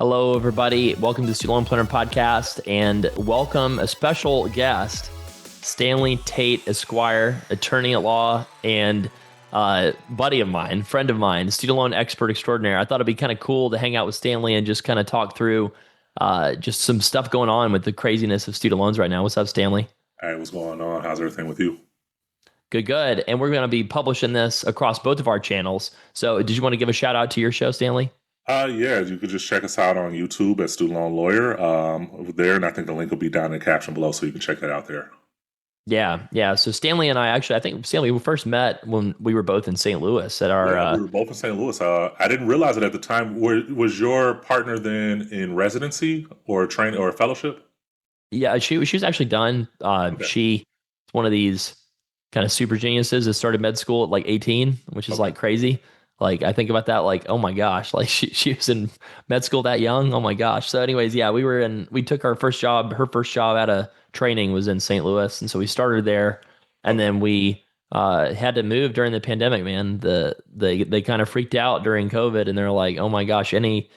Hello, everybody. Welcome to the Student Loan Planner Podcast, and welcome a special guest, Stanley Tate, Esquire, attorney at law, and buddy of mine, friend of mine, student loan expert extraordinaire. I thought it'd be kind of cool to hang out with Stanley and just kind of talk through just some stuff going on with the craziness of student loans right now. What's up, Stanley? Hey, what's going on? How's everything with you? Good, good. And we're going to be publishing this across both of our channels. So did you want to give a shout out to your show, Stanley? Yeah, you could just check us out on YouTube at Student Loan Lawyer over there, and I think the link will be down in the caption below, so you can check that out there. Yeah. So Stanley and I I think Stanley, we first met when we were both in St. Louis at our. Yeah, we were both in St. Louis. I didn't realize it at the time. Was your partner then in residency or train or a fellowship? Yeah, she was actually done. Okay. She's one of these kind of super geniuses that started med school at like 18, which is Okay. like crazy. Like I think about that, like, oh my gosh, like she was in med school that young. Oh my gosh. So anyways, yeah, we took our first job, her first job out of training was in St. Louis. And so we started there and Okay. then we had to move during the pandemic, man. They kind of freaked out during COVID and they're like, oh my gosh, any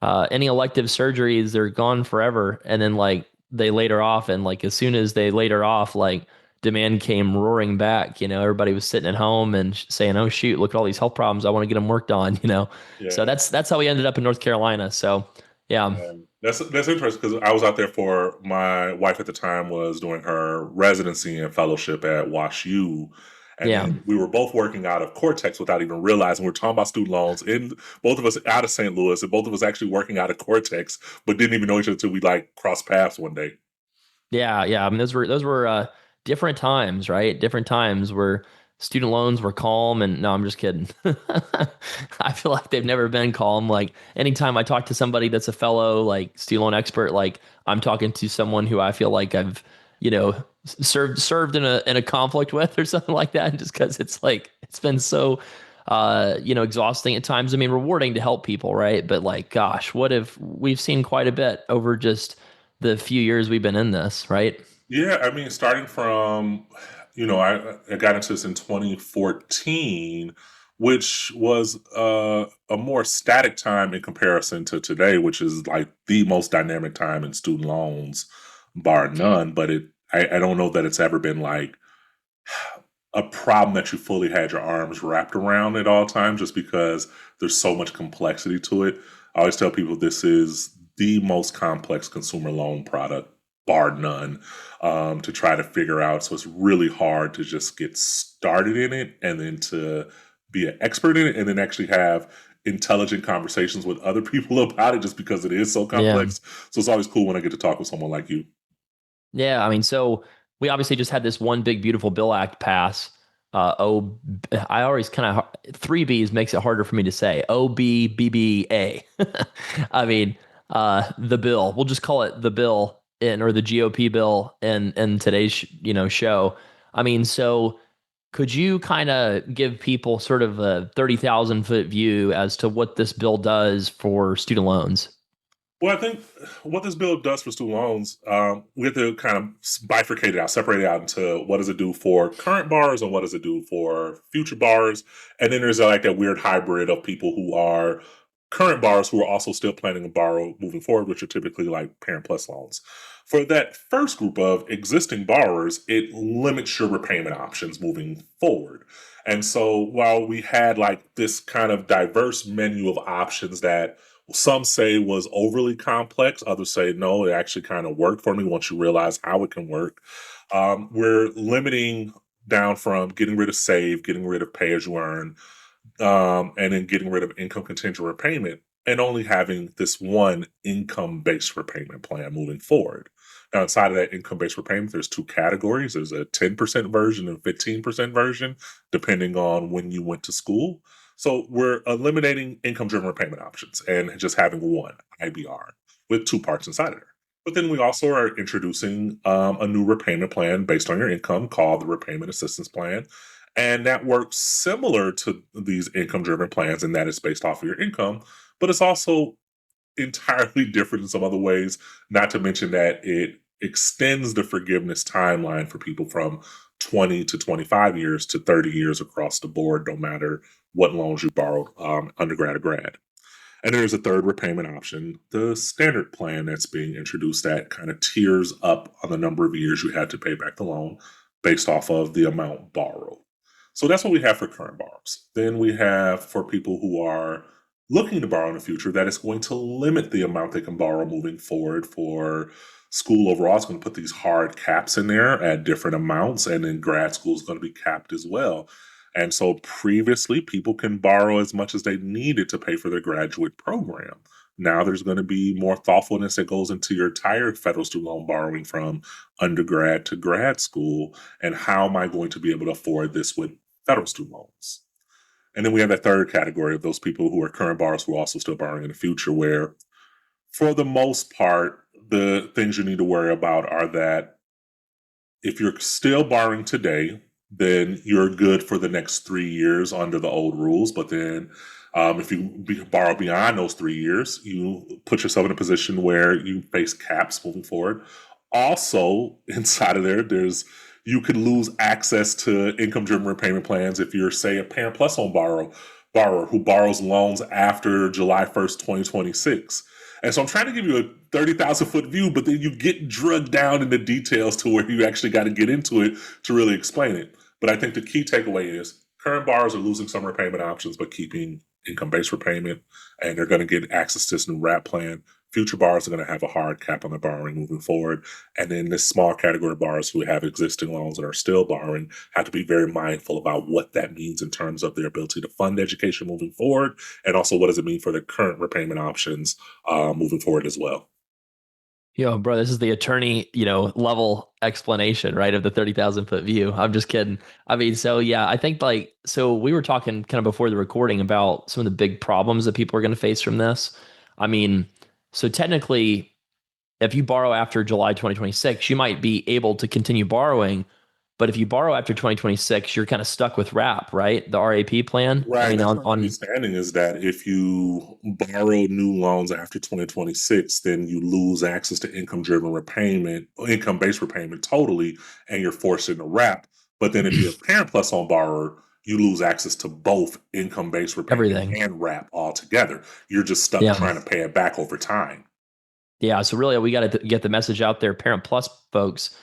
elective surgeries, they're gone forever. And then like they laid her off, and like as soon as they laid her off, like demand came roaring back. Everybody was sitting at home and saying, "Oh shoot, look at all these health problems. I want to get them worked on." So Yeah. that's how we ended up in North Carolina. So yeah, That's interesting because I was out there for my wife at the time was doing her residency and fellowship at Wash U. And yeah, then we were both working out of Cortex without even realizing we were talking about student loans and both of us out of St. Louis and both of us actually working out of Cortex, but didn't even know each other until we like crossed paths one day. yeah. I mean, those were different times, right? Different times where student loans were calm, and no, I'm just kidding. I feel like they've never been calm. Like anytime I talk to somebody that's a fellow like student loan expert, like I'm talking to someone who I feel like I've served in a conflict with or something like that. Just because it's like it's been so exhausting at times. I mean, rewarding to help people, right? But like, gosh, what if we've seen quite a bit over just the few years we've been in this, right? Yeah, I mean, starting from, I got into this in 2014, which was a more static time in comparison to today, which is like the most dynamic time in student loans, bar none. But I don't know that it's ever been like a problem that you fully had your arms wrapped around at all times, just because there's so much complexity to it. I always tell people this is the most complex consumer loan product, bar none, to try to figure out. So it's really hard to just get started in it and then to be an expert in it and then actually have intelligent conversations with other people about it just because it is so Yeah. complex. So it's always cool when I get to talk with someone like you. Yeah. I mean, so we obviously just had this one big, beautiful bill act pass. I always kind of, three B's makes it harder for me to say. OBBBA. I mean, the bill, we'll just call it the bill or the GOP bill in today's, show. I mean, so could you kind of give people sort of a 30,000 foot view as to what this bill does for student loans? Well, I think what this bill does for student loans, we have to kind of bifurcate it out, separate it out into what does it do for current borrowers and what does it do for future borrowers. And then there's like that weird hybrid of people who are current borrowers who are also still planning to borrow moving forward, which are typically like Parent Plus loans. For that first group of existing borrowers, it limits your repayment options moving forward. And so while we had like this kind of diverse menu of options that some say was overly complex. Others say, no, it actually kind of worked for me once you realize how it can work. We're limiting down from getting rid of save, getting rid of pay as you earn, and then getting rid of income contingent repayment and only having this one income based repayment plan moving forward. Now, inside of that income based repayment, there's two categories. There's a 10% version and 15% version, depending on when you went to school. So we're eliminating income driven repayment options and just having one IBR with two parts inside of it. But then we also are introducing a new repayment plan based on your income called the Repayment Assistance Plan. And that works similar to these income driven plans in that it's based off of your income, but it's also entirely different in some other ways, not to mention that it extends the forgiveness timeline for people from 20 to 25 years to 30 years across the board, no matter what loans you borrowed, undergrad or grad. And there's a third repayment option, the standard plan that's being introduced that kind of tiers up on the number of years you had to pay back the loan based off of the amount borrowed. So that's what we have for current borrowers. Then we have for people who are looking to borrow in the future that is going to limit the amount they can borrow moving forward for school overall. It's going to put these hard caps in there at different amounts, and then grad school is going to be capped as well. And so previously, people can borrow as much as they needed to pay for their graduate program. Now there's going to be more thoughtfulness that goes into your entire federal student loan borrowing from undergrad to grad school. And how am I going to be able to afford this with federal student loans? And then we have that third category of those people who are current borrowers who are also still borrowing in the future, where for the most part, the things you need to worry about are that if you're still borrowing today, then you're good for the next 3 years under the old rules. But then if you borrow beyond those 3 years, you put yourself in a position where you face caps moving forward. Also, inside of there, there's you could lose access to income-driven repayment plans if you're, say, a Parent Plus loan borrower who borrows loans after July 1st, 2026. And so I'm trying to give you a 30,000 foot view, but then you get drugged down in the details to where you actually got to get into it to really explain it. But I think the key takeaway is current borrowers are losing some repayment options, but keeping income-based repayment, and they're going to get access to this new RAP plan. Future borrowers are going to have a hard cap on their borrowing moving forward. And then this small category of borrowers who have existing loans and are still borrowing have to be very mindful about what that means in terms of their ability to fund education moving forward. And also, what does it mean for their current repayment options moving forward as well? Yo, bro, this is the attorney, level explanation, right, of the 30,000 foot view. I'm just kidding. I mean, so yeah, I think so we were talking kind of before the recording about some of the big problems that people are going to face from this. I mean, so technically, if you borrow after July 2026, you might be able to continue borrowing. But if you borrow after 2026, you're kind of stuck with RAP, right? The RAP plan. I Right. mean, That's on, my on understanding is that if you borrow new loans after 2026, then you lose access to income based repayment totally, and you're forced into RAP. But then if you're a Parent Plus loan borrower, you lose access to both income based repayment everything. and RAP altogether. You're just stuck Yeah. trying to pay it back over time. Yeah. So really, we got to get the message out there. Parent Plus folks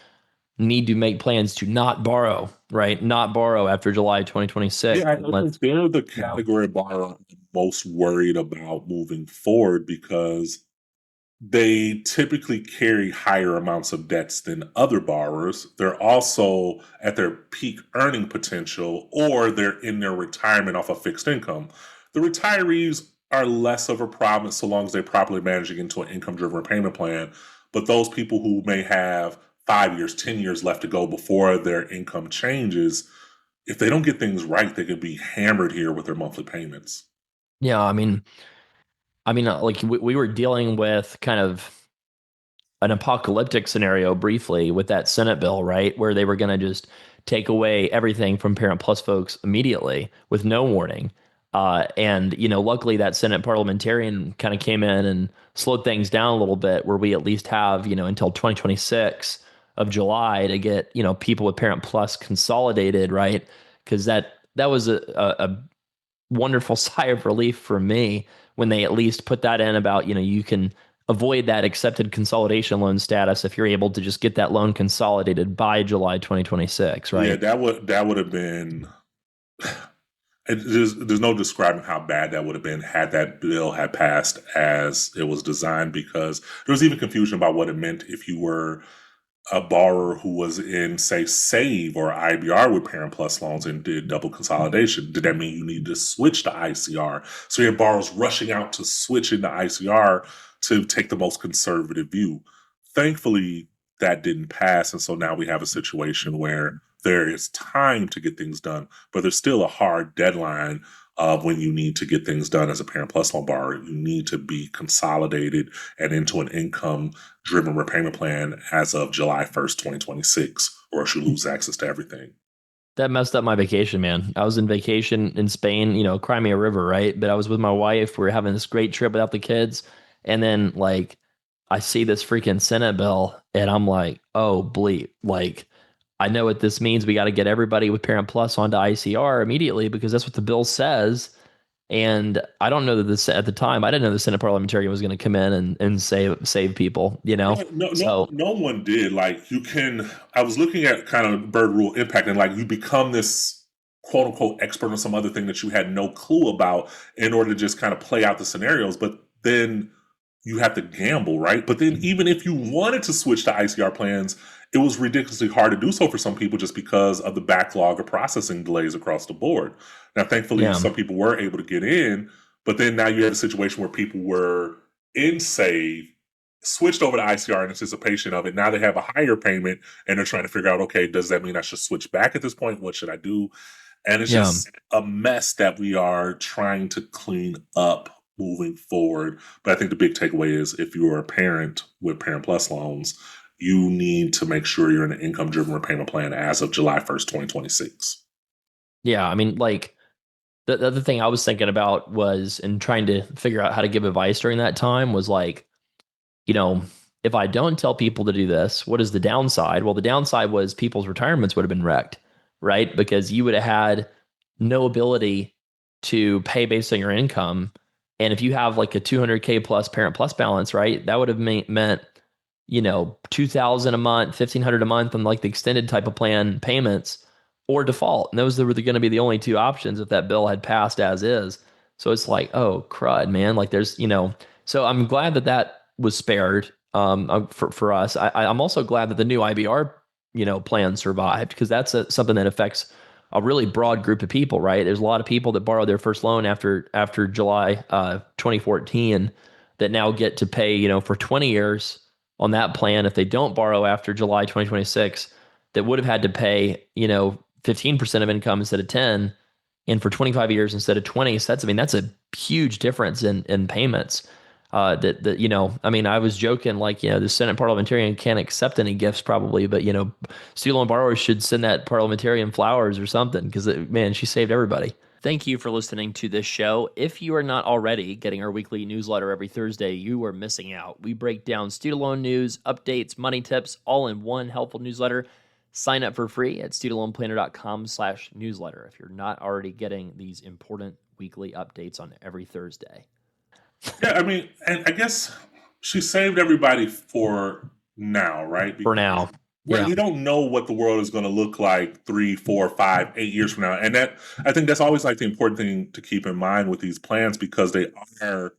need to make plans to not borrow, right? Not borrow after July 2026. Yeah, I think Let's, they're the you know, category of borrower I'm most worried about moving forward because they typically carry higher amounts of debts than other borrowers. They're also at their peak earning potential, or they're in their retirement off a fixed income. The retirees are less of a problem so long as they're properly managing into an income driven repayment plan. But those people who may have 5 years, 10 years left to go before their income changes, if they don't get things right, they could be hammered here with their monthly payments. yeah, like we were dealing with kind of an apocalyptic scenario briefly with that Senate bill, right? Where they were going to just take away everything from Parent Plus folks immediately with no warning. And, luckily that Senate parliamentarian kind of came in and slowed things down a little bit where we at least have, until 2026 of July to get, people with Parent Plus consolidated, right? Because that was a wonderful sigh of relief for me when they at least put that in about, you can avoid that accepted consolidation loan status if you're able to just get that loan consolidated by July 2026, Yeah, right? that would have been. There's no describing how bad that would have been had that bill had passed as it was designed, because there was even confusion about what it meant if you were a borrower who was in, say, Save or IBR with Parent Plus loans and did double consolidation. Did that mean you need to switch to ICR? So you had borrowers rushing out to switch into ICR to take the most conservative view. Thankfully, that didn't pass. And so now we have a situation where there is time to get things done, but there's still a hard deadline of when you need to get things done as a Parent Plus loan borrower. You need to be consolidated and into an income driven repayment plan as of July 1st, 2026, or else you lose access to everything. That messed up my vacation, man. I was in vacation in Spain, Crimea River, right? But I was with my wife. We were having this great trip without the kids. And then, like, I see this freaking Senate bill and I'm like, oh, bleep. Like, I know what this means. We got to get everybody with Parent Plus onto ICR immediately because that's what the bill says. And I don't know that at the time, I didn't know the Senate parliamentarian was going to come in and save people, you know? Yeah, So no one did. Like you can, I was looking at kind of bird rule impact, and like you become this quote unquote expert on some other thing that you had no clue about in order to just kind of play out the scenarios. But then you have to gamble, right? But then even if you wanted to switch to ICR plans, it was ridiculously hard to do so for some people just because of the backlog of processing delays across the board. Now, thankfully, yeah, some people were able to get in, but then now you had a situation where people were in save, switched over to ICR in anticipation of it. Now they have a higher payment and they're trying to figure out, okay, does that mean I should switch back at this point? What should I do? And it's yeah. just a mess that we are trying to clean up moving forward. But I think the big takeaway is if you are a parent with Parent Plus loans, you need to make sure you're in an income driven repayment plan as of July 1st, 2026. Yeah. I mean, like the other thing I was thinking about was, and trying to figure out how to give advice during that time was like, you know, if I don't tell people to do this, what is the downside? Well, the downside was people's retirements would have been wrecked, right? Because you would have had no ability to pay based on your income. And if you have like a 200K plus Parent Plus balance, right, that would have meant, 2000 a month, 1500 a month on like the extended type of plan payments, or default. And those were going to be the only two options if that bill had passed as is. So it's like, oh, crud, man. Like there's, so I'm glad that that was spared for us. I'm also glad that the new IBR, plan survived, because that's something that affects a really broad group of people, right? There's a lot of people that borrowed their first loan after July 2014 that now get to pay, for 20 years on that plan. If they don't borrow after July 2026, that would have had to pay, 15% of income instead of 10, and for 25 years instead of 20. So that's, I mean, that's a huge difference in payments. I mean, I was joking, like, the Senate parliamentarian can't accept any gifts probably, but, student loan borrowers should send that parliamentarian flowers or something, because, man, she saved everybody. Thank you for listening to this show. If you are not already getting our weekly newsletter every Thursday, you are missing out. We break down student loan news, updates, money tips, all in one helpful newsletter. Sign up for free at studentloanplanner.com/newsletter if you're not already getting these important weekly updates on every Thursday. Yeah, I mean, and I guess she saved everybody for now, right? For Because now. Yeah. we don't know what the world is going to look like 3, 4, 5, 8 years from now, and that I think that's always like the important thing to keep in mind with these plans because they are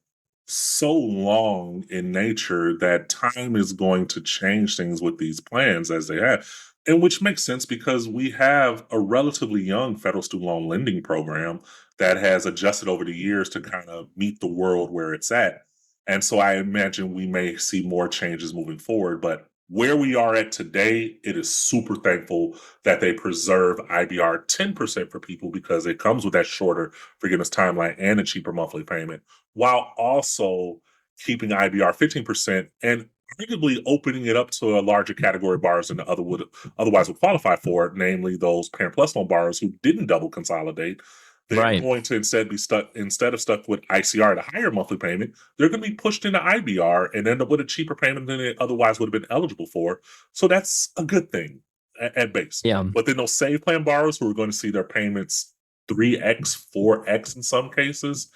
so long in nature that time is going to change things with these plans as they have. And which makes sense because we have a relatively young federal student loan lending program that has adjusted over the years to kind of meet the world where it's at. And so I imagine we may see more changes moving forward. But where we are at today, it is super thankful that they preserve IBR 10% for people because it comes with that shorter forgiveness timeline and a cheaper monthly payment, while also keeping IBR 15% and arguably opening it up to a larger category of borrowers than the otherwise would qualify for it, namely those Parent Plus loan borrowers who didn't double consolidate. They're Right. going to instead of stuck with ICR at a higher monthly payment, they're going to be pushed into IBR and end up with a cheaper payment than they otherwise would have been eligible for. So that's a good thing at base. Yeah. But then those save plan borrowers who are going to see their payments 3x, 4x in some cases,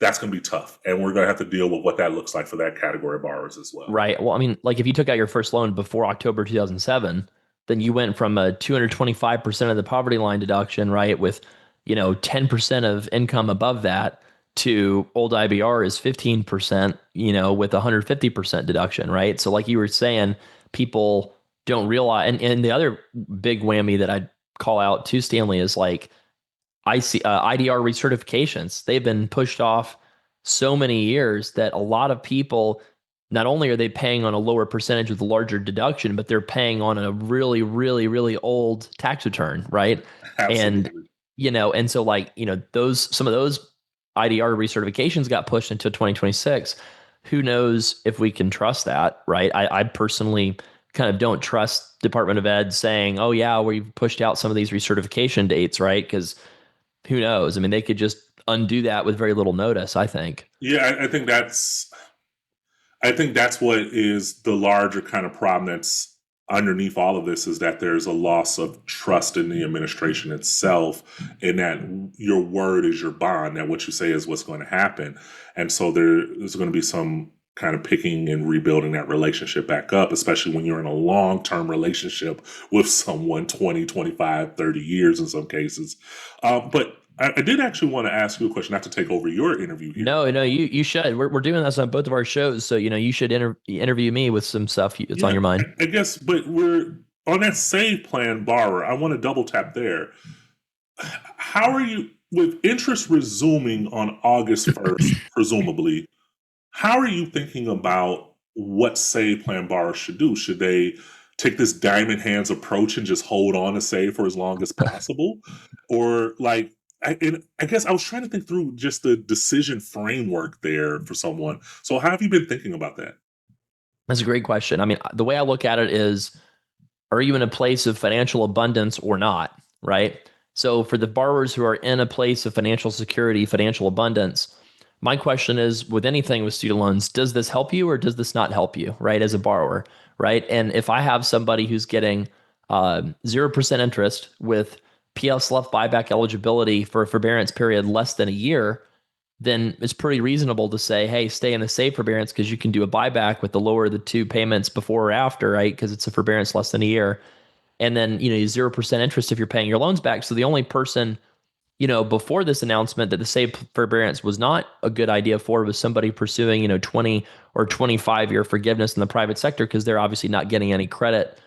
that's going to be tough. And we're going to have to deal with what that looks like for that category of borrowers as well. Right. Well, I mean, like if you took out your first loan before October 2007, then you went from a 225% of the poverty line deduction, right, with, 10% of income above that, to old IBR is 15%, with 150% deduction, right? So like you were saying, people don't realize, and the other big whammy that I'd call out to Stanley is like IDR recertifications. They've been pushed off so many years that a lot of people, not only are they paying on a lower percentage with a larger deduction, but they're paying on a really, really, really old tax return, right? And Absolutely. and so like, some of those IDR recertifications got pushed into 2026. Who knows if we can trust that, right? I personally kind of don't trust Department of Ed saying, "Oh yeah, we've pushed out some of these recertification dates," right? Because who knows? I mean, they could just undo that with very little notice, I think. Yeah, I think that's what is the larger kind of problem that's underneath all of this is that there's a loss of trust in the administration itself, and that your word is your bond, that what you say is what's going to happen. And so there's going to be some kind of picking and rebuilding that relationship back up, especially when you're in a long-term relationship with someone 20, 25, 30 years in some cases. But I did actually want to ask you a question, not to take over your interview here. No, you should. We're doing this on both of our shows, so you should interview me with some stuff that's on Yeah, your mind. I guess, but we're on that save plan borrower. I want to double tap there. How are you, with interest resuming on August 1st, presumably? How are you thinking about what save plan borrowers should do? Should they take this diamond hands approach and just hold on to save for as long as possible? Or like, and I guess I was trying to think through just the decision framework there for someone. So how have you been thinking about that? That's a great question. I mean, the way I look at it is, are you in a place of financial abundance or not? Right. So for the borrowers who are in a place of financial security, financial abundance, my question is with anything with student loans, does this help you or does this not help you? Right. As a borrower. Right. And if I have somebody who's getting 0% interest with PSLF buyback eligibility for a forbearance period less than a year, then it's pretty reasonable to say, hey, stay in the safe forbearance because you can do a buyback with the lower of the two payments before or after, right? Because it's a forbearance less than a year. And then, 0% interest if you're paying your loans back. So the only person, before this announcement that the safe forbearance was not a good idea for was somebody pursuing, 20 or 25-year forgiveness in the private sector because they're obviously not getting any credit,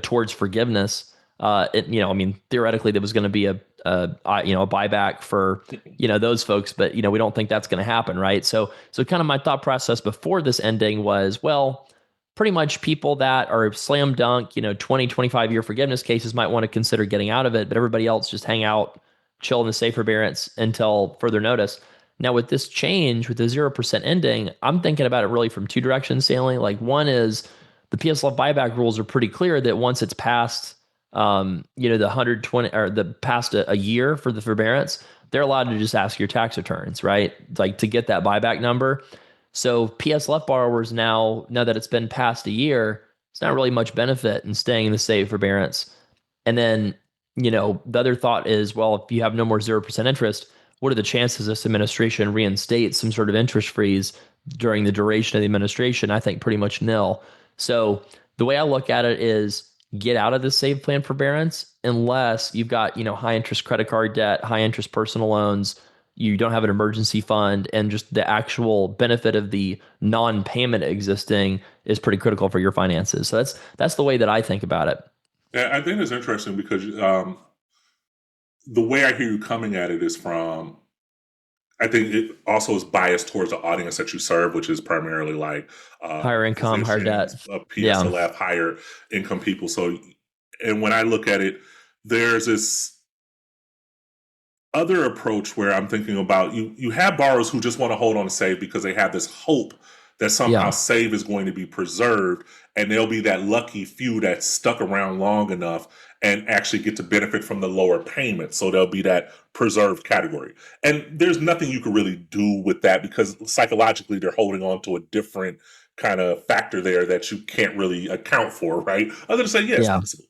towards forgiveness. I mean, theoretically, there was going to be a buyback for, those folks, but, we don't think that's going to happen, right? So kind of my thought process before this ending was, well, pretty much people that are slam dunk, 20, 25-year forgiveness cases might want to consider getting out of it, but everybody else just hang out, chill in the safe forbearance until further notice. Now, with this change, with the 0% ending, I'm thinking about it really from two directions, Stanley. Like, one is the PSLF buyback rules are pretty clear that once it's past, the 120 or the past a year for the forbearance, they're allowed to just ask your tax returns, right? Like to get that buyback number. So PSLF borrowers now that it's been past a year, it's not really much benefit in staying in the safe forbearance. And then, the other thought is, well, if you have no more 0% interest, what are the chances this administration reinstates some sort of interest freeze during the duration of the administration? I think pretty much nil. So the way I look at it is get out of the save plan forbearance unless you've got, high interest credit card debt, high interest personal loans, you don't have an emergency fund, and just the actual benefit of the non-payment existing is pretty critical for your finances. So that's the way that I think about it. Yeah, I think it's interesting because the way I hear you coming at it is from, I think it also is biased towards the audience that you serve, which is primarily like Higher income, higher debt. physicians, Yeah. PSLF, higher income people. So, and when I look at it, there's this other approach where I'm thinking about you have borrowers who just want to hold on to save because they have this hope that somehow Yeah. save is going to be preserved, and they'll be that lucky few that's stuck around long enough and actually get to benefit from the lower payment. So they'll be that preserved category. And there's nothing you can really do with that because psychologically they're holding on to a different kind of factor there that you can't really account for, right? Other than say, yeah, it's Yeah. possible.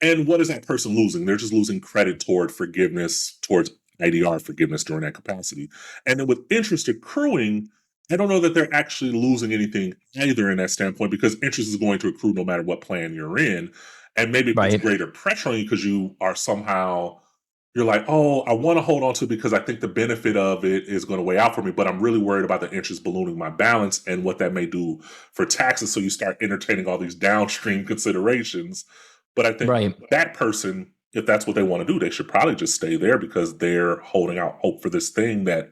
And what is that person losing? They're just losing credit toward forgiveness, towards IDR forgiveness during that capacity. And then with interest accruing, I don't know that they're actually losing anything either in that standpoint because interest is going to accrue no matter what plan you're in. And maybe it puts Right. greater pressure on you because you are somehow, you're like, oh, I want to hold on to it because I think the benefit of it is going to weigh out for me, but I'm really worried about the interest ballooning my balance and what that may do for taxes. So you start entertaining all these downstream considerations. But I think Right. that person, if that's what they want to do, they should probably just stay there because they're holding out hope for this thing that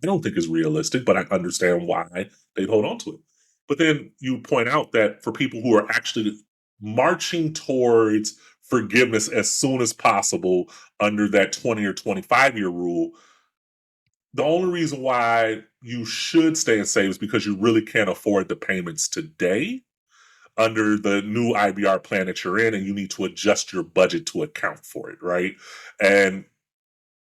I don't think is realistic, but I understand why they'd hold on to it. But then you point out that for people who are actually marching towards forgiveness as soon as possible under that 20 or 25-year rule, the only reason why you should stay and save is because you really can't afford the payments today under the new IBR plan that you're in, and you need to adjust your budget to account for it, right? And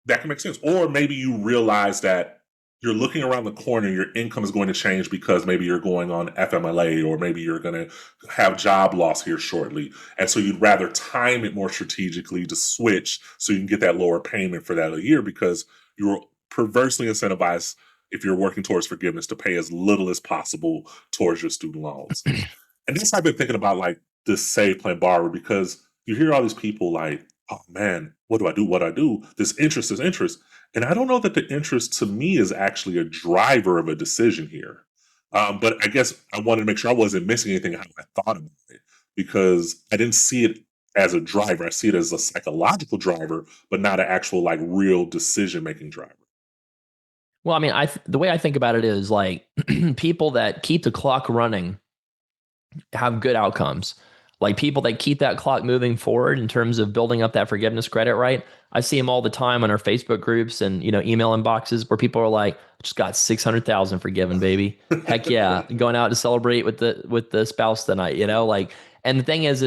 that can make sense. Or maybe you realize that you're looking around the corner, your income is going to change because maybe you're going on FMLA or maybe you're going to have job loss here shortly. And so you'd rather time it more strategically to switch so you can get that lower payment for that a year because you're perversely incentivized if you're working towards forgiveness to pay as little as possible towards your student loans. And this I've been thinking about like this save plan borrower because you hear all these people like, oh man, what do I do? What do I do? This interest is interest. And I don't know that the interest to me is actually a driver of a decision here. But I guess I wanted to make sure I wasn't missing anything how I thought about it because I didn't see it as a driver. I see it as a psychological driver, but not an actual like real decision making driver. Well, I mean, the way I think about it is like people that keep the clock running have good outcomes. Like people that keep that clock moving forward in terms of building up that forgiveness credit, right? I see them all the time on our Facebook groups and email inboxes where people are like, "Just got 600,000 forgiven, baby. Heck yeah, going out to celebrate with the spouse tonight." Like, and the thing is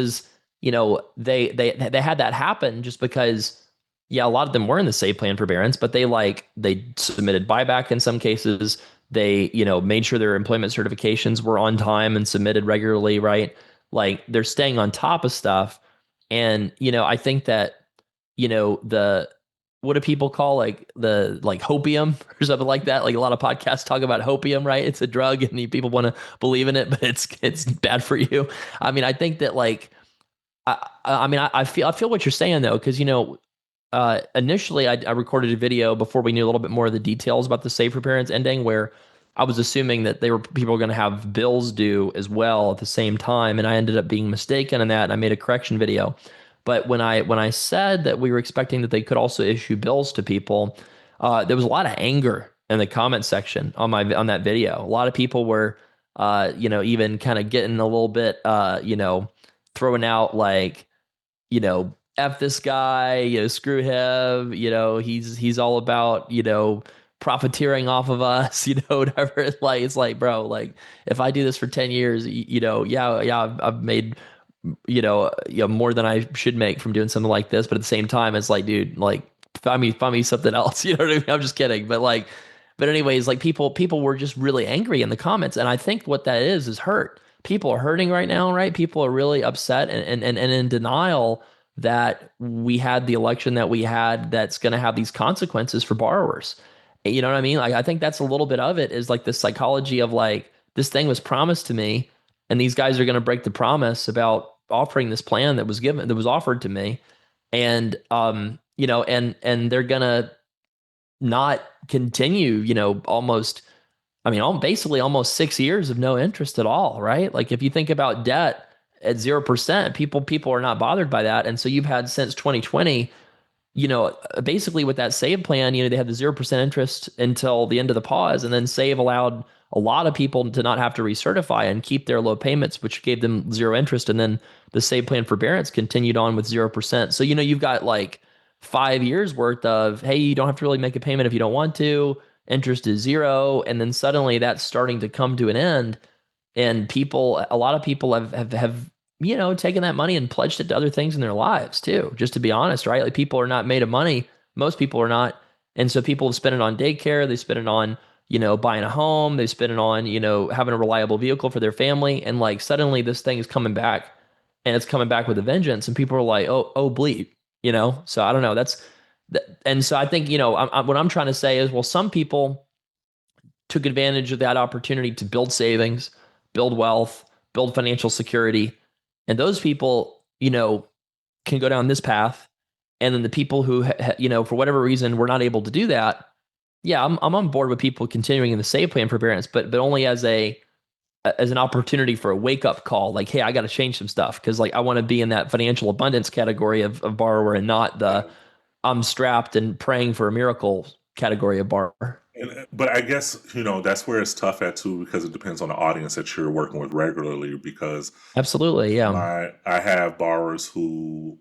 they had that happen just because, yeah, a lot of them were in the save plan forbearance, but they submitted buyback in some cases. They, made sure their employment certifications were on time and submitted regularly, right? Like they're staying on top of stuff. And, I think that, the what do people call like the like hopium or something like that? Like a lot of podcasts talk about hopium, right? It's a drug and people want to believe in it, but it's bad for you. I mean, I think that like I feel what you're saying though, because initially I recorded a video before we knew a little bit more of the details about the Save for Parents ending, where I was assuming that people were going to have bills due as well at the same time, and I ended up being mistaken in that, and I made a correction video. But when I said that we were expecting that they could also issue bills to people, there was a lot of anger in the comment section on that video. A lot of people were, even kind of getting a little bit, throwing out like, F this guy, screw him, he's all about, profiteering off of us, whatever. It's like, bro, like if I do this for 10 years, yeah, I've made, more than I should make from doing something like this. But at the same time, it's like, dude, like find me something else. You know what I mean? I'm just kidding. But anyways, like people were just really angry in the comments. And I think what that is hurt. People are hurting right now, right? People are really upset and in denial that we had the election that we had that's going to have these consequences for borrowers. You know what I mean? Like, I think that's a little bit of it is like the psychology of like, this thing was promised to me, and these guys are going to break the promise about offering this plan that was offered to me. And, and they're going to not continue, basically almost 6 years of no interest at all, right? Like if you think about debt at 0%, people are not bothered by that. And so you've had since 2020, basically with that save plan, they had the 0% interest until the end of the pause. And then save allowed a lot of people to not have to recertify and keep their low payments, which gave them zero interest. And then the save plan forbearance continued on with 0%. So, you've got like 5 years worth of, hey, you don't have to really make a payment if you don't want to. Interest is zero. And then suddenly that's starting to come to an end. And a lot of people have taken that money and pledged it to other things in their lives too, just to be honest, right? Like people are not made of money. Most people are not. And so people have spent it on daycare. They spend it on, buying a home. They spend it on, having a reliable vehicle for their family. And like suddenly this thing is coming back, and it's coming back with a vengeance. And people are like, oh, bleep, So I don't know. And so I think, what I'm trying to say is, well, some people took advantage of that opportunity to build savings, build wealth, build financial security. And those people, can go down this path. And then the people who, for whatever reason, were not able to do that. Yeah, I'm on board with people continuing in the save plan forbearance, but only as an opportunity for a wake up call. Like, hey, I got to change some stuff because like I want to be in that financial abundance category of borrower and not the I'm strapped and praying for a miracle category of borrower. But I guess that's where it's tough at too because it depends on the audience that you're working with regularly. Because Absolutely, yeah, I have borrowers who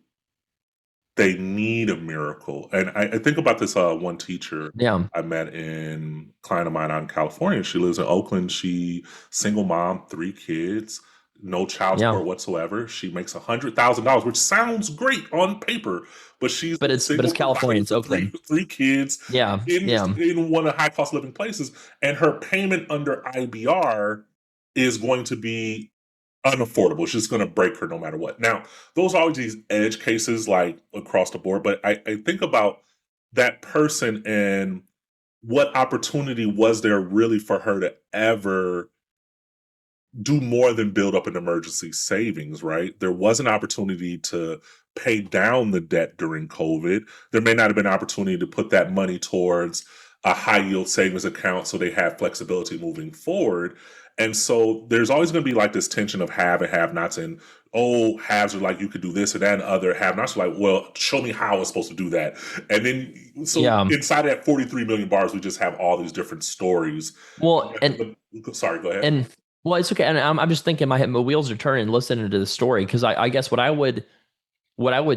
they need a miracle, and I think about this one teacher yeah. I met in client of mine out in California. She lives in Oakland. She single mom, 3 kids. no child Yeah. support whatsoever. She makes $100,000, which sounds great on paper, but she's But a it's single California, provider it's for three Oakland. three kids Yeah. in Yeah. in one of the high cost living places, and her payment under IBR is going to be unaffordable. It's just going to break her no matter what. Now, those are always these edge cases, like across the board, but I think about that person and what opportunity was there really for her to ever do more than build up an emergency savings, right? There was an opportunity to pay down the debt during COVID. There may not have been an opportunity to put that money towards a high yield savings account so they have flexibility moving forward. And so there's always going to be like this tension of have and have nots, and oh, haves are like you could do this or that, and other have nots are like, well, show me how I was supposed to do that. And then so Yeah. inside of that 43 million bars, we just have all these different stories. Well, Sorry, go ahead. and well, it's okay. And I'm just thinking my wheels are turning listening to the story because I guess what I would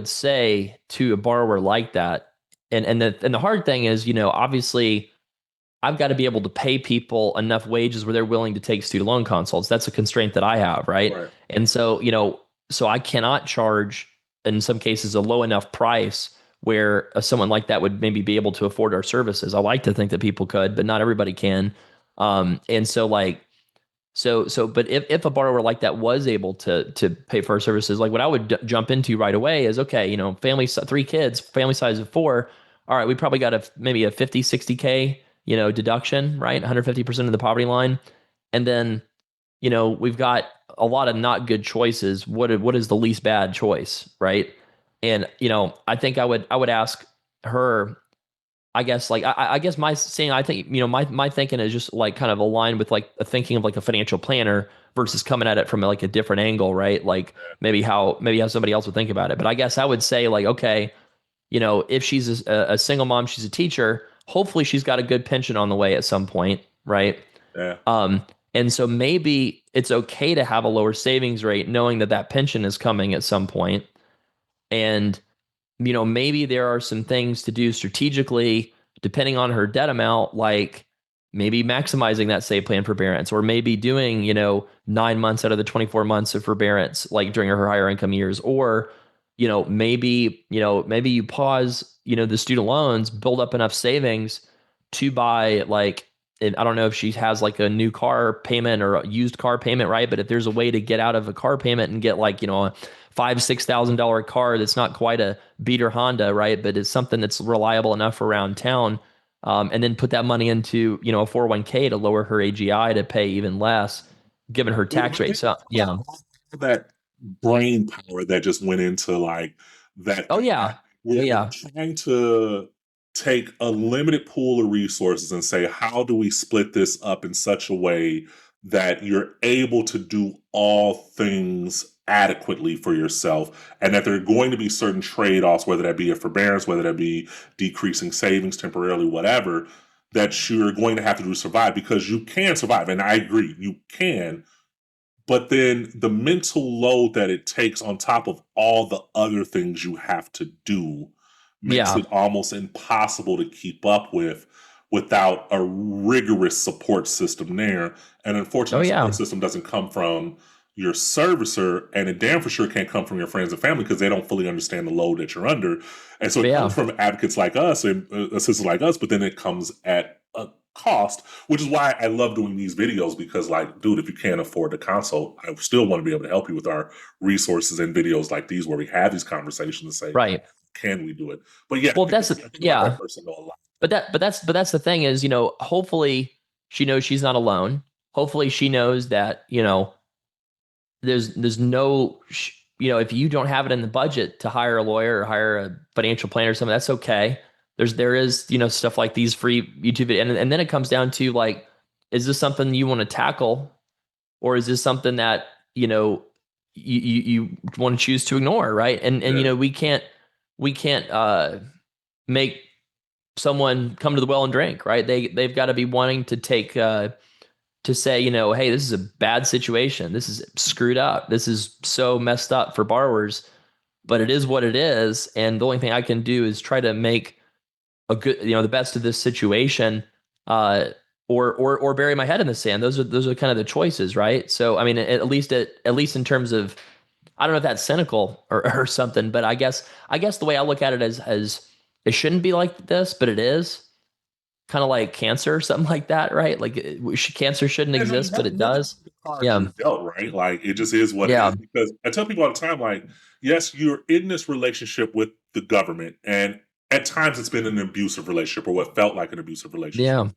say to a borrower like that, and the hard thing is, obviously I've got to be able to pay people enough wages where they're willing to take student loan consults. That's a constraint that I have, right? Right. And so, so I cannot charge in some cases a low enough price where someone like that would maybe be able to afford our services. I like to think that people could, but not everybody can. And so but if a borrower like that was able to pay for our services, like what I would jump into right away is, okay, family, 3 kids, family size of 4. All right, we probably got maybe a 50, 60K, deduction, right? 150% of the poverty line. And then, we've got a lot of not good choices. What is the least bad choice, right? And, I think I would ask her, I guess like I guess my saying I think my thinking is just like kind of aligned with like a thinking of like a financial planner versus coming at it from like a different angle, right? Like maybe how somebody else would think about it. But I guess I would say like, okay, if she's a single mom, she's a teacher, hopefully she's got a good pension on the way at some point, right? Yeah. Um, and so maybe it's okay to have a lower savings rate, knowing that that pension is coming at some point, and maybe there are some things to do strategically depending on her debt amount, like maybe maximizing that save plan forbearance, or maybe doing, 9 months out of the 24 months of forbearance, like during her higher income years, or, maybe you pause, the student loans, build up enough savings to buy like, and I don't know if she has like a new car payment or a used car payment, right? But if there's a way to get out of a car payment and get like, a $5,000-6,000 car that's not quite a beater Honda, right? But it's something that's reliable enough around town, and then put that money into a 401k to lower her AGI to pay even less, given her tax rate. So yeah, That brain power that just went into like that. oh yeah, We're yeah, trying to take a limited pool of resources and say, how do we split this up in such a way that you're able to do all things adequately for yourself, and that there are going to be certain trade-offs, whether that be a forbearance, whether that be decreasing savings temporarily, whatever, that you're going to have to do to survive, because you can survive. And I agree, you can, but then the mental load that it takes on top of all the other things you have to do makes yeah, it almost impossible to keep up with without a rigorous support system there. And unfortunately, oh the support yeah, system doesn't come from your servicer, and it damn for sure can't come from your friends and family, because they don't fully understand the load that you're under. And so it comes yeah, from advocates like us and assistants like us, but then it comes at a cost, which is why I love doing these videos, because like, dude, if you can't afford the console, I still want to be able to help you with our resources and videos like these, where we have these conversations and say, right. can we do it? But yeah, Well, that's I think about that yeah, person though a lot. but that's the thing is, hopefully she knows she's not alone. Hopefully she knows that there's no if you don't have it in the budget to hire a lawyer or hire a financial planner or something, that's okay. There is stuff like these free YouTube and then it comes down to like, is this something you want to tackle, or is this something that you want to choose to ignore, right? And Yeah. we can't make someone come to the well and drink, right? They've got to be wanting to take to say, hey, this is a bad situation. This is screwed up. This is so messed up for borrowers, but it is what it is. And the only thing I can do is try to make a good, the best of this situation. Uh, or bury my head in the sand. Those are kind of the choices, right? So I mean, at least in terms of, I don't know if that's cynical or something, but I guess the way I look at it as it shouldn't be like this, but it is kind of like cancer or something like that, right? Like cancer shouldn't Yeah, no, exist, but it you have to does. play the cards Yeah, you're dealt, right? Like it just is what it yeah, is. Because I tell people all the time, like, yes, you're in this relationship with the government, and at times it's been an abusive relationship or what felt like an abusive relationship. yeah,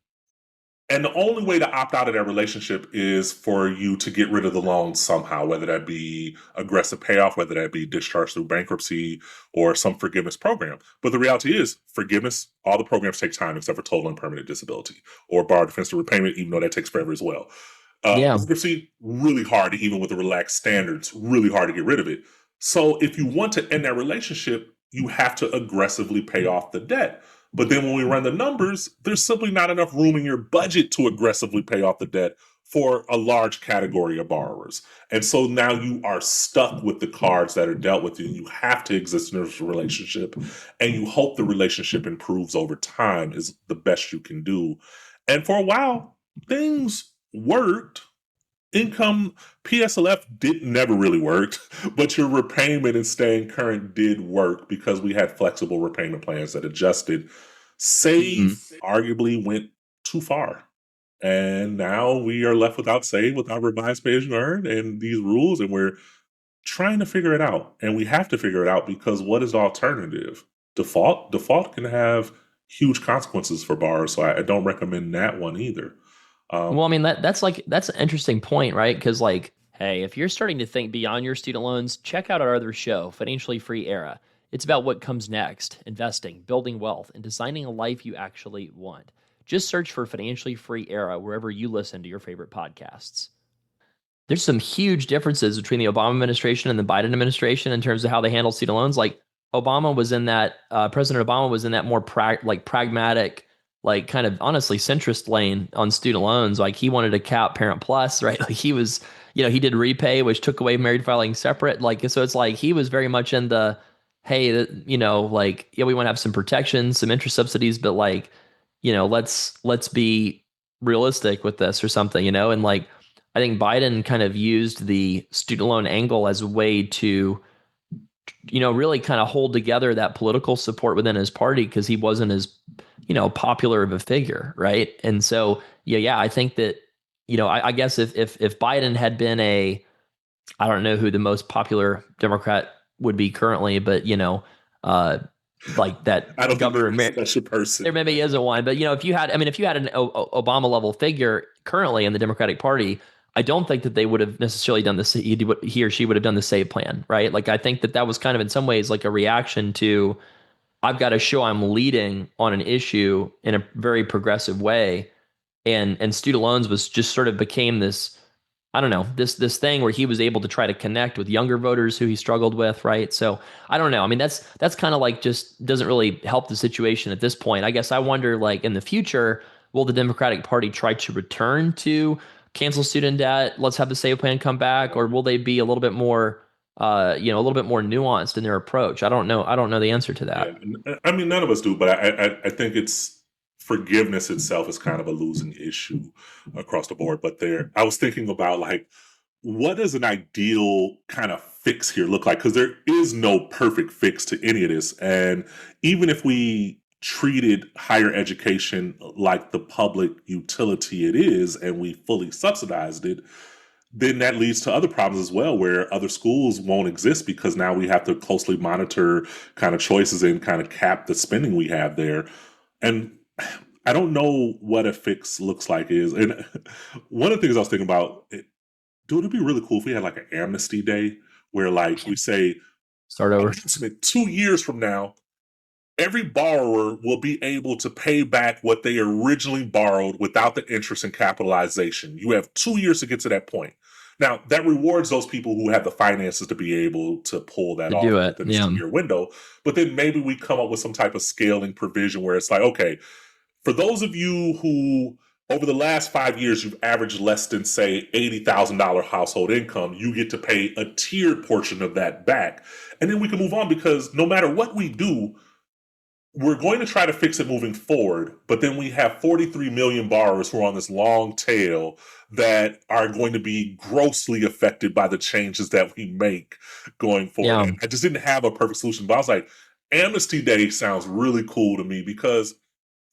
And the only way to opt out of that relationship is for you to get rid of the loan somehow, whether that be aggressive payoff, whether that be discharge through bankruptcy or some forgiveness program. But the reality is, forgiveness, all the programs take time except for total and permanent disability or borrowed defensive repayment, even though that takes forever as well. yeah. Bankruptcy, really hard, even with the relaxed standards, really hard to get rid of it. So if you want to end that relationship, you have to aggressively pay off the debt. But then when we run the numbers, there's simply not enough room in your budget to aggressively pay off the debt for a large category of borrowers. And so now you are stuck with the cards that are dealt with you. You have to exist in this relationship and you hope the relationship improves over time is the best you can do. And for a while, things worked. Income PSLF did never really worked, but your repayment and staying current did work because we had flexible repayment plans that adjusted. Hmm. Save arguably went too far. And now we are left without save, without revised pay as you earn and these rules, and we're trying to figure it out. And we have to figure it out because what is the alternative? Default? Default can have huge consequences for borrowers, so I don't recommend that one either. Well, Um, I mean that's an interesting point, right? Because like, hey, if you're starting to think beyond your student loans, check out our other show, Financially Free Era. It's about what comes next, investing, building wealth, and designing a life you actually want. Just search for Financially Free Era wherever you listen to your favorite podcasts. There's some huge differences between the Obama administration and the Biden administration in terms of how they handle student loans. Like President Obama was in that more pragmatic, like kind of honestly centrist lane on student loans. Like he wanted to cap Parent Plus, right? Like he was, he did repay, which took away married filing separate. Like so, it's like he was very much in the, hey, like yeah, we want to have some protections, some interest subsidies, but like, let's be realistic with this or something, and like I think Biden kind of used the student loan angle as a way to, really kind of hold together that political support within his party because he wasn't as, popular of a figure, right? And so, yeah, I think that, I guess if Biden had been I don't know who the most popular Democrat would be currently, but uh, like that I don't think Governor there's a special person. there maybe isn't one, but if you had an Obama level figure currently in the Democratic Party, I don't think that they would have necessarily done this. He or she would have done the save plan, right? Like I think that was kind of in some ways like a reaction to I've got to show I'm leading on an issue in a very progressive way, and student loans was just sort of became this, I don't know, this thing where he was able to try to connect with younger voters who he struggled with, right? So I don't know. I mean, that's kind of like just doesn't really help the situation at this point. I guess I wonder, like in the future, will the Democratic Party try to return to cancel student debt? Let's have the save plan come back, or will they be a little bit more, a little bit more nuanced in their approach? I don't know. I don't know the answer to Yeah, that. I mean, none of us do, but I think it's forgiveness itself is kind of a losing issue across the board. But I was thinking about like, what does an ideal kind of fix here look like? Because there is no perfect fix to any of this, and even if we treated higher education like the public utility it is, and we fully subsidized it, then that leads to other problems as well, where other schools won't exist because now we have to closely monitor kind of choices and kind of cap the spending we have there. And I don't know what a fix looks like is. And one of the things I was thinking about, dude, it'd be really cool if we had like an amnesty day where like we say, Start over. approximately 2 years from now, every borrower will be able to pay back what they originally borrowed without the interest and capitalization. You have 2 years to get to that point. Now, that rewards those people who have the finances to be able to pull that To off do it. within this Yeah. 2 year window. But then maybe we come up with some type of scaling provision where it's like, okay, for those of you who over the last 5 years you've averaged less than say $80,000 household income, you get to pay a tiered portion of that back. And then we can move on because no matter what we do, we're going to try to fix it moving forward, but then we have 43 million borrowers who are on this long tail that are going to be grossly affected by the changes that we make going forward. Yeah. And I just didn't have a perfect solution, but I was like, Amnesty Day sounds really cool to me because,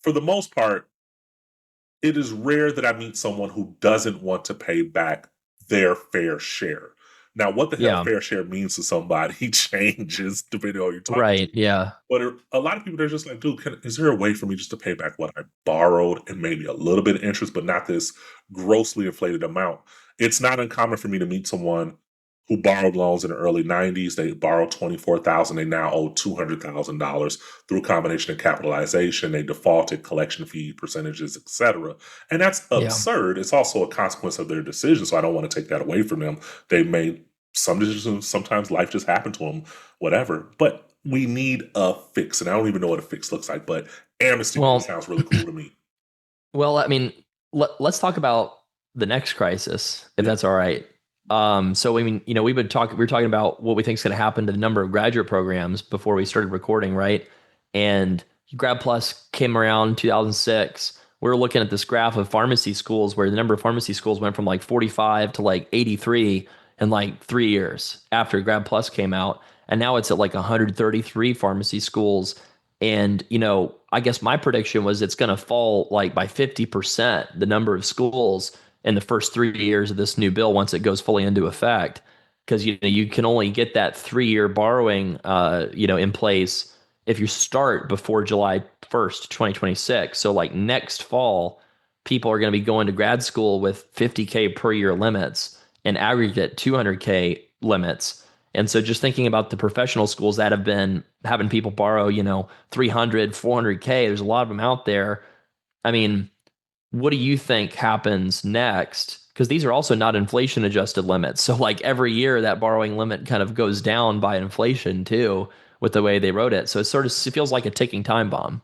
for the most part, it is rare that I meet someone who doesn't want to pay back their fair share. Now, what the hell Yeah. fair share means to somebody changes depending on who you're talking to. Right. Yeah. But a lot of people, they're just like, dude, is there a way for me just to pay back what I borrowed and maybe a little bit of interest, but not this grossly inflated amount? It's not uncommon for me to meet someone who borrowed loans in the early 90s. They borrowed 24,000. They now owe $200,000 through a combination of capitalization. They defaulted, collection fee percentages, etc. And that's Yeah. absurd. It's also a consequence of their decision. So I don't want to take that away from them. They made some decisions. Sometimes life just happened to them, whatever. But we need a fix. And I don't even know what a fix looks like, but Amnesty Day Well, sounds really cool to me. well, I mean, let's talk about the next crisis, if Yeah. that's all right. So I mean, we were talking about what we think is going to happen to the number of graduate programs before we started recording, right? And Grad Plus came around 2006. We were looking at this graph of pharmacy schools where the number of pharmacy schools went from like 45 to like 83 in like 3 years after Grad Plus came out. And now it's at like 133 pharmacy schools. And, I guess my prediction was it's going to fall like by 50%, the number of schools in the first 3 years of this new bill once it goes fully into effect. Because, you can only get that 3-year borrowing, in place if you start before July 1st, 2026. So like next fall, people are going to be going to grad school with 50K per year limits and aggregate 200K limits. And so just thinking about the professional schools that have been having people borrow, 300, 400K, there's a lot of them out there. I mean, what do you think happens next? Because these are also not inflation adjusted limits. So like every year that borrowing limit kind of goes down by inflation too, with the way they wrote it. So it feels like a ticking time bomb.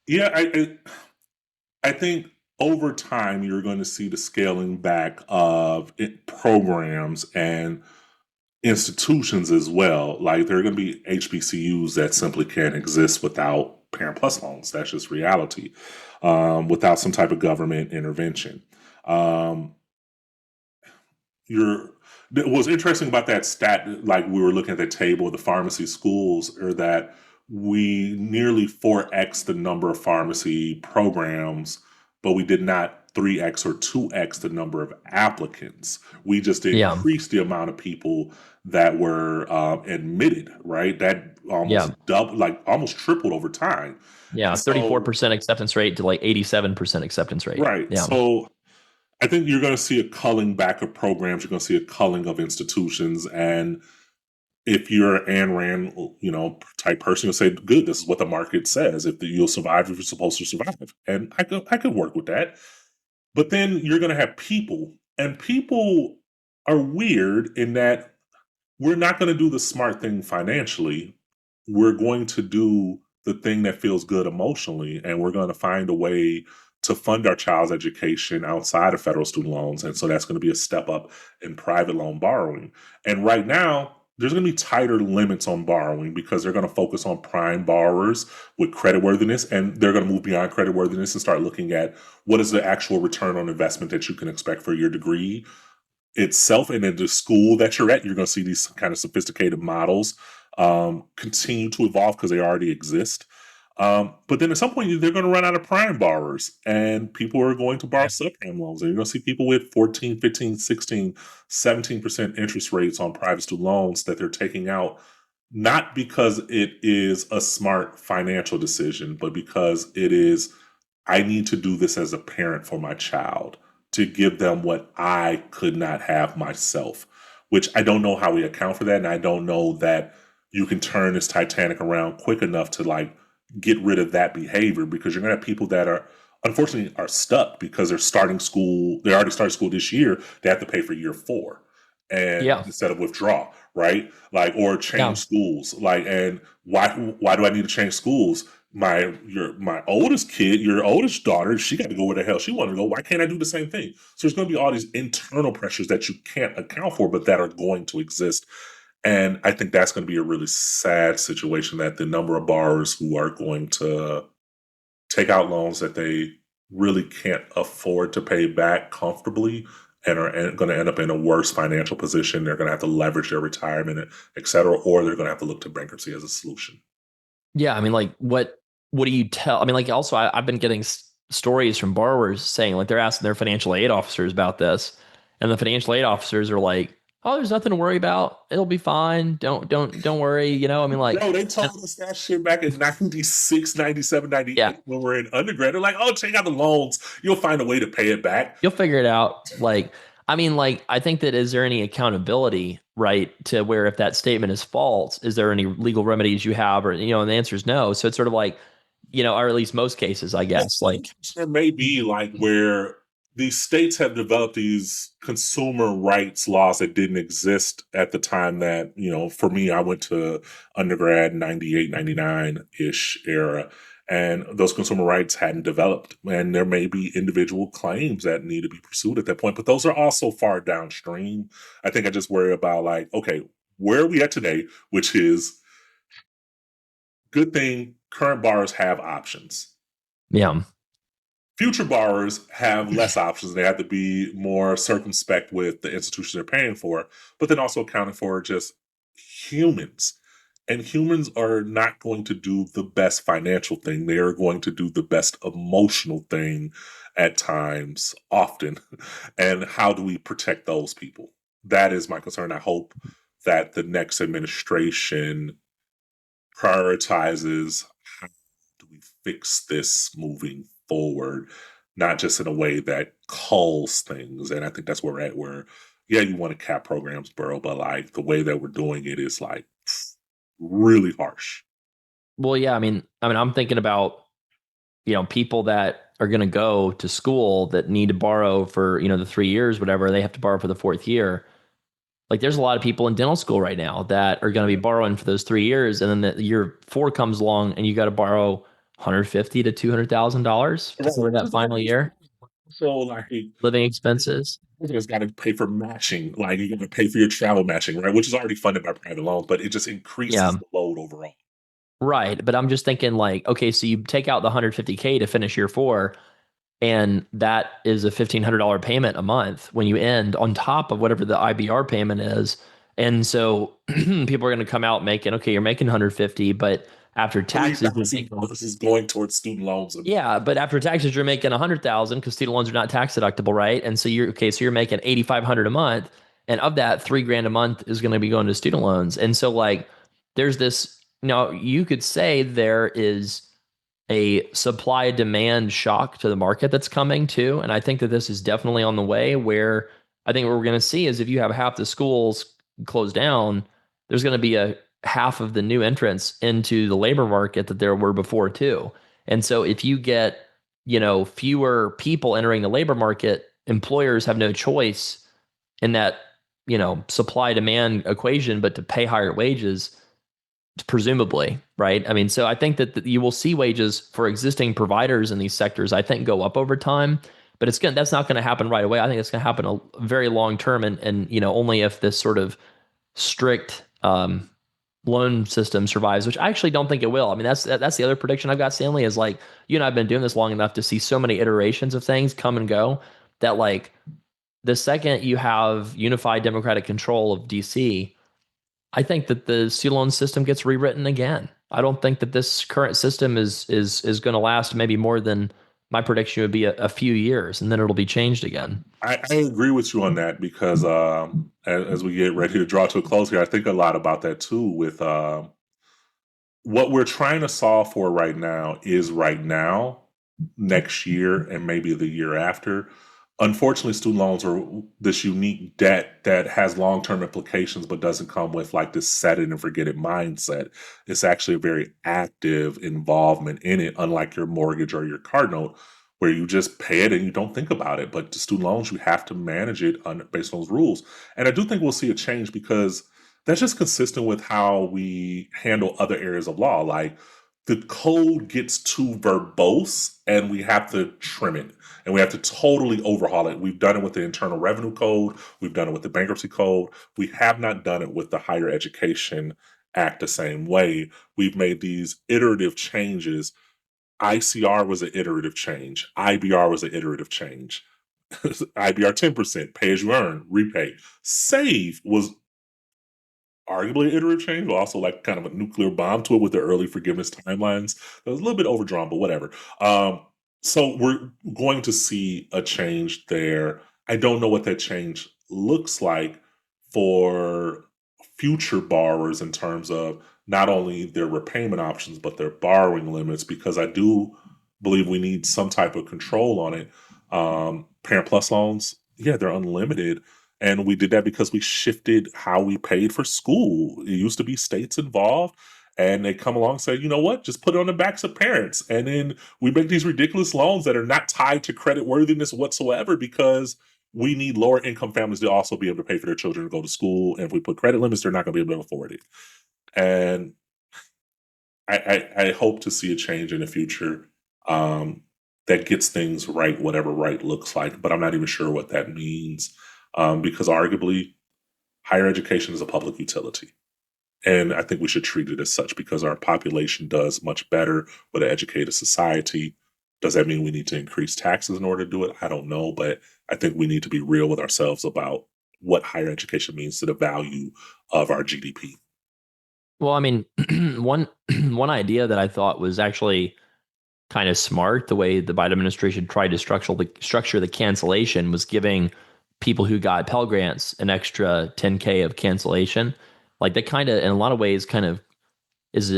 Yeah, I think over time you're going to see the scaling back of programs and institutions as well. Like there are going to be HBCUs that simply can't exist without Parent Plus loans. That's just reality. Without some type of government intervention. Um, you're what's interesting about that stat, like we were looking at the table of the pharmacy schools, are that we nearly 4x the number of pharmacy programs, but we did not 3x or 2x the number of applicants. We just Yeah. increased the amount of people that were admitted, right? That Yeah. almost double, like almost tripled over time. Yeah. And so, 34% acceptance rate to like 87% acceptance rate. right. Yeah. So I think you're going to see a culling back of programs. You're going to see a culling of institutions. And if you're an Ayn Rand, type person, you'll say, good, this is what the market says. You'll survive if you're supposed to survive. And I could work with that. But then you're going to have people. And people are weird in that we're not going to do the smart thing financially. We're going to do the thing that feels good emotionally, and we're going to find a way to fund our child's education outside of federal student loans. And so that's going to be a step up in private loan borrowing. And right now, there's going to be tighter limits on borrowing because they're going to focus on prime borrowers with creditworthiness, and they're going to move beyond creditworthiness and start looking at what is the actual return on investment that you can expect for your degree itself. And in the school that you're at, you're going to see these kind of sophisticated models continue to evolve because they already exist. But then at some point, they're going to run out of prime borrowers, and people are going to borrow subprime loans. And you're going to see people with 14, 15, 16, 17% interest rates on private student loans that they're taking out, not because it is a smart financial decision, but because it is, I need to do this as a parent for my child to give them what I could not have myself, which I don't know how we account for that. And I don't know that you can turn this Titanic around quick enough to like get rid of that behavior, because you're going to have people that are unfortunately are stuck because they're starting school. They already started school this year. They have to pay for year 4 and Yeah. instead of withdraw, right? Like, or Yeah. change schools. Like, and why do I need to change schools? My oldest kid, your oldest daughter, she got to go where the hell she wanted to go. Why can't I do the same thing? So there's going to be all these internal pressures that you can't account for, but that are going to exist. And I think that's going to be a really sad situation, that the number of borrowers who are going to take out loans that they really can't afford to pay back comfortably and are going to end up in a worse financial position. They're going to have to leverage their retirement, et cetera, or they're going to have to look to bankruptcy as a solution. Yeah, I mean, like, what do you tell? I mean, like, also, I've been getting stories from borrowers saying, like, they're asking their financial aid officers about this, and the financial aid officers are like, "Oh, there's nothing to worry about. It'll be fine. Don't worry." You know, I mean, like, Bro, they and, told us that shit back in 96, 97, yeah, 98 when we're in undergrad. They're like, oh, take out the loans. You'll find a way to pay it back. you'll figure it out. Like, I mean, like, I think that is there any accountability, right, to where if that statement is false, is there any legal remedies you have, or and the answer is no. So it's sort of like, or at least most cases, I guess, like, There may be like where these states have developed these consumer rights laws that didn't exist at the time that, for me, I went to undergrad 98, 99 ish era. And those consumer rights hadn't developed. And there may be individual claims that need to be pursued at that point, but those are also far downstream. I think I just worry about, like, okay, where are we at today? Which is good thing current borrowers have options. yeah. Future borrowers have less options. They have to be more circumspect with the institutions they're paying for, but then also accounting for just humans. And humans are not going to do the best financial thing. They are going to do the best emotional thing at times, often. And how do we protect those people? That is my concern. I hope that the next administration prioritizes how do we fix this moving forward, not just in a way that culls things. And I think that's where we're at, where, yeah, you want to cap programs, bro, but like the way that we're doing it is like really harsh. Well, yeah, I mean, I'm thinking about, people that are going to go to school that need to borrow for, the 3 years, whatever, they have to borrow for the fourth year. Like, there's a lot of people in dental school right now that are going to be borrowing for those 3 years. And then the year four comes along and you got to borrow 150 to $200,000 to cover that final year, So like living expenses. it's got to pay for matching, like you got to pay for your travel matching, right? Which is already funded by private loans, but it just Yeah. increases the load overall. Right. But I'm just thinking, like, okay, so you take out the 150K to finish year four, and that is a $1,500 payment a month when you end, on top of whatever the IBR payment is. And so people are going to come out making, okay, you're making 150, but after taxes, This is going towards student loans. yeah, but after taxes, you're making 100,000 because student loans are not tax deductible, right? And so you're okay, so you're making 8,500 a month, and of that, 3 grand a month is going to be going to student loans. And so, like, there's this, you could say there is a supply demand shock to the market that's coming too. And I think that this is definitely on the way, where I think what we're going to see is if you have half the schools closed down, there's going to be a half of the new entrants into the labor market that there were before too. And so if you get, fewer people entering the labor market, employers have no choice in that, supply demand equation, but to pay higher wages, presumably, right? I mean, so I think that you will see wages for existing providers in these sectors, I think, go up over time, but that's not going to happen right away. I think it's going to happen a very long term, and only if this sort of strict loan system survives, which I actually don't think it will. I mean, that's the other prediction I've got, Stanley, is like, you and I've been doing this long enough to see so many iterations of things come and go, that, like, the second you have unified democratic control of DC, I think that the student loan system gets rewritten again. I don't think that this current system is going to last maybe more than, my prediction would be a few years, and then it'll be changed again. I agree with you on that because as we get ready to draw to a close here, I think a lot about that too. With what we're trying to solve for right now is right now, next year, and maybe the year after. Unfortunately, student loans are this unique debt that has long term implications, but doesn't come with like this set it and forget it mindset. It's actually a very active involvement in it, unlike your mortgage or your car note, where you just pay it and you don't think about it. But the student loans, you have to manage it based on those rules. And I do think we'll see a change because that's just consistent with how we handle other areas of law. Like the code gets too verbose and we have to trim it and we have to totally overhaul it. We've done it with the Internal Revenue Code, we've done it with the Bankruptcy Code. We have not done it with the Higher Education Act the same way. We've made these iterative changes. ICR was an iterative change, IBR was an iterative change. IBR 10%, pay as you earn, repay. Save was arguably an iterative change, but also like kind of a nuclear bomb to it with the early forgiveness timelines. That was a little bit overdrawn, but whatever. So we're going to see a change there. I don't know what that change looks like for future borrowers in terms of not only their repayment options, but their borrowing limits, because I do believe we need some type of control on it. Parent Plus loans, yeah, they're unlimited, and we did that because we shifted how we paid for school. It used to be states involved, and they come along and say, you know what, just put it on the backs of parents. And then we make these ridiculous loans that are not tied to credit worthiness whatsoever because we need lower income families to also be able to pay for their children to go to school. And if we put credit limits, they're not going to be able to afford it. And I hope to see a change in the future that gets things right, whatever right looks like. But I'm not even sure what that means because arguably higher education is a public utility. And I think we should treat it as such because our population does much better with an educated society. Does that mean we need to increase taxes in order to do it? I don't know, but I think we need to be real with ourselves about what higher education means to the value of our GDP. Well, I mean, one one idea that I thought was actually kind of smart, the way the Biden administration tried to structure the cancellation was giving people who got Pell Grants an extra 10K of cancellation. Like that kind of, in a lot of ways, kind of is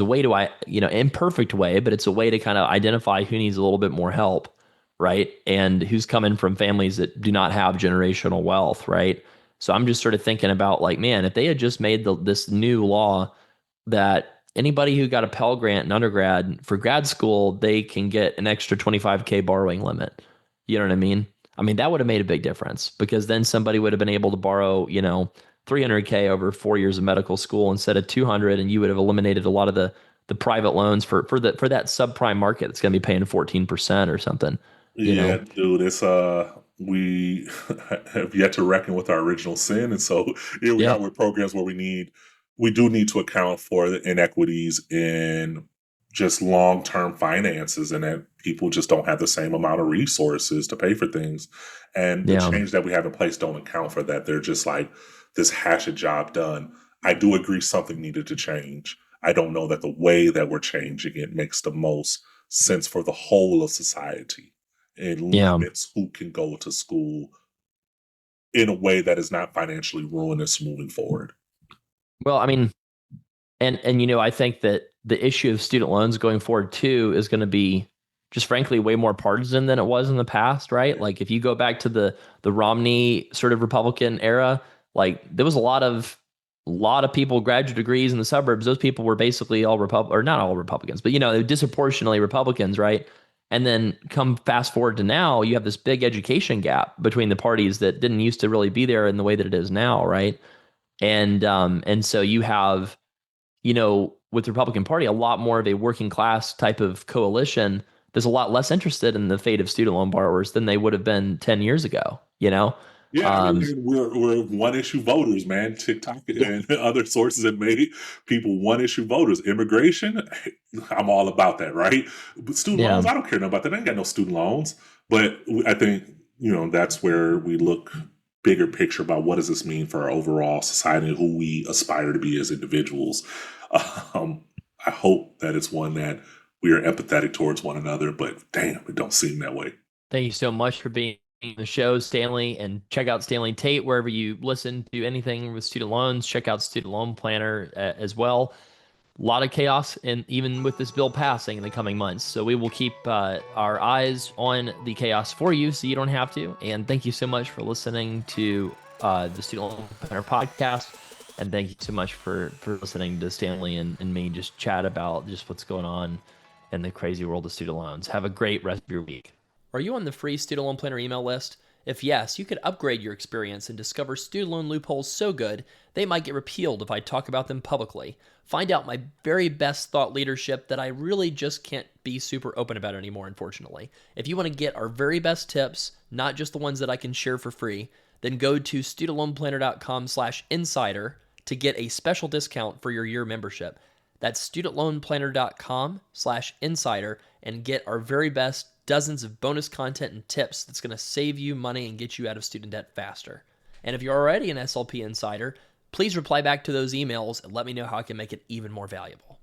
a way to, imperfect way, but it's a way to kind of identify who needs a little bit more help, right? And who's coming from families that do not have generational wealth, right? So I'm just sort of thinking about like, man, if they had just made this new law that anybody who got a Pell Grant in undergrad for grad school, they can get an extra 25K borrowing limit. You know what I mean? I mean, that would have made a big difference because then somebody would have been able to borrow, 300K over 4 years of medical school instead of 200, and you would have eliminated a lot of the private loans for that subprime market that's going to be paying 14% or something. You Yeah, know? dude, it's we have yet to reckon with our original sin, and so here we are Yeah, with programs where we do need to account for the inequities in just long term finances, and that people just don't have the same amount of resources to pay for things, and the yeah. change that we have in place don't account for that. They're just like this hatchet job done. I do agree something needed to change. I don't know that the way that we're changing it makes the most sense for the whole of society. It Yeah. limits who can go to school in a way that is not financially ruinous moving forward. Well, I mean, and I think that the issue of student loans going forward too is going to be just frankly way more partisan than it was in the past, right? Like if you go back to the Romney sort of Republican era, like there was a lot of people with graduate degrees in the suburbs. Those people were basically all or not all Republicans, but they were disproportionately Republicans, right? And then come fast forward to now, you have this big education gap between the parties that didn't used to really be there in the way that it is now, right? And so you have with the Republican Party, a lot more of a working class type of coalition that's a lot less interested in the fate of student loan borrowers than they would have been 10 years ago, you know? Yeah, I Um, mean, we're one issue voters, man. TikTok yeah, and other sources have made people one issue voters. Immigration, I'm all about that, right? But student yeah, loans, I don't care about that. I ain't got no student loans. But I think that's where we look bigger picture about what does this mean for our overall society and who we aspire to be as individuals. Um, I hope that it's one that we are empathetic towards one another, but damn, it don't seem that way. thank you so much for being on the show, Stanley, and check out Stanley Tate wherever you listen to anything with student loans. Check out Student Loan Planner as well. A lot of chaos, and even with this bill passing in the coming months. So we will keep our eyes on the chaos for you, so you don't have to. And thank you so much for listening to the Student Loan Planner podcast. And thank you so much for listening to Stanley and me just chat about just what's going on in the crazy world of student loans. Have a great rest of your week. Are you on the free Student Loan Planner email list? If yes, you could upgrade your experience and discover student loan loopholes so good they might get repealed if I talk about them publicly. Find out my very best thought leadership that I really just can't be super open about anymore, unfortunately. If you want to get our very best tips, not just the ones that I can share for free, then go to studentloanplanner.com/insider to get a special discount for your year membership. That's studentloanplanner.com/insider and get our very best dozens of bonus content and tips that's going to save you money and get you out of student debt faster. And if you're already an SLP insider, please reply back to those emails and let me know how I can make it even more valuable.